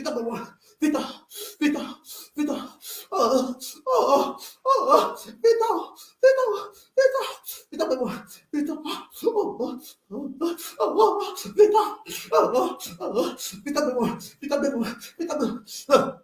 Vita Bemo, Vita, Vita, Vita, Vita, Vita Bemo, Vita, Vita Bemo, Vita Bemo, Vita Bemo.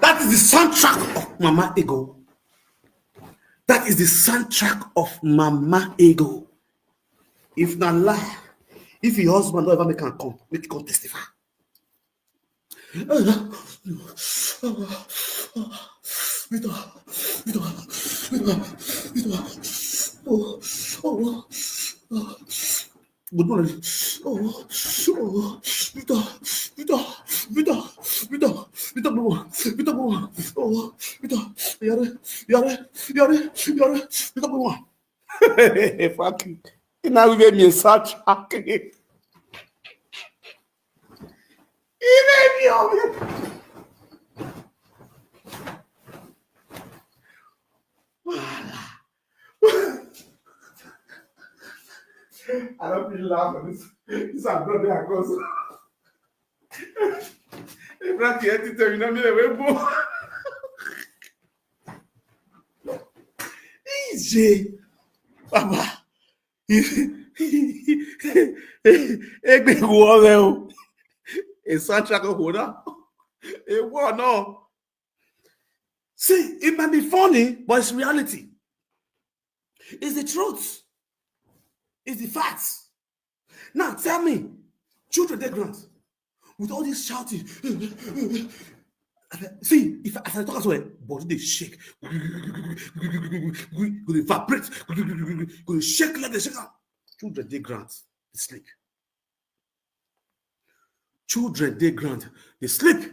That is the soundtrack of Mama Ego. That is the soundtrack of Mama Ego. If not lie, if your husband don't ever make him come, make him testify. Good morning. Fuck you. Now we made me a search. He made me over. I don't feel laugh at this. This is a brother across. If not yet, you tell me not me the way. Easy, Papa. Egbe wo a soundtrack of Hoda. A war no. See, it might be funny, but it's reality. It's the truth. It's the facts. Now tell me, children they grant with all this shouting. See, if I talk as well, body they shake, go they vibrate, go they shake like they shake. Children they grant, they sleep. Children they grant, they sleep.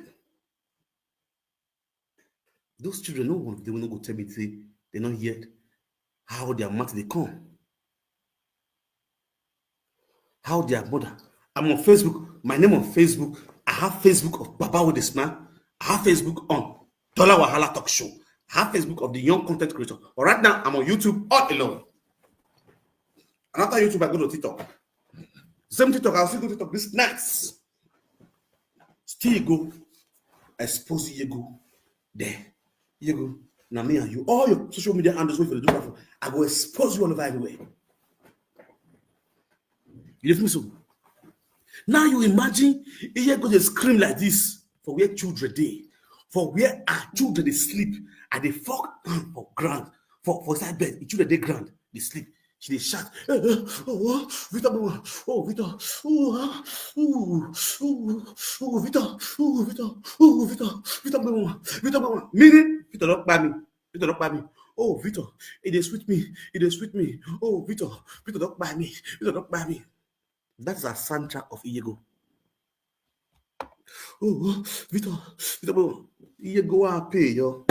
Those children, no one they will not go tell me they not yet how their mother they come. How their mother. I'm on Facebook. My name on Facebook. I have Facebook of Baba with a smile. I have Facebook on Dollar Wahala Talk Show. I have Facebook of the young content creator. But right now, I'm on YouTube all alone. And after YouTube, I go to TikTok. Same TikTok, I'll still go to TikTok this next. Still go. Expose you go. There. You go. Now me and you, all your social media handles, wait for the do. I go expose you on the everywhere. You feel me so? Now you imagine if you go to scream like this for where children they, for where our children they sleep, and they fuck for ground, for side bed, children they ground, they sleep. She they shout, oh, Vita, oh, Vita, Vita, meaning Vita don't buy me, Vita don't buy me. Oh, Vita, it is with me, it is with me. Oh, Vita don't buy me, Vita don't buy me. That's a soundtrack of Ego. Oh, Vita, Ego, I pay yo.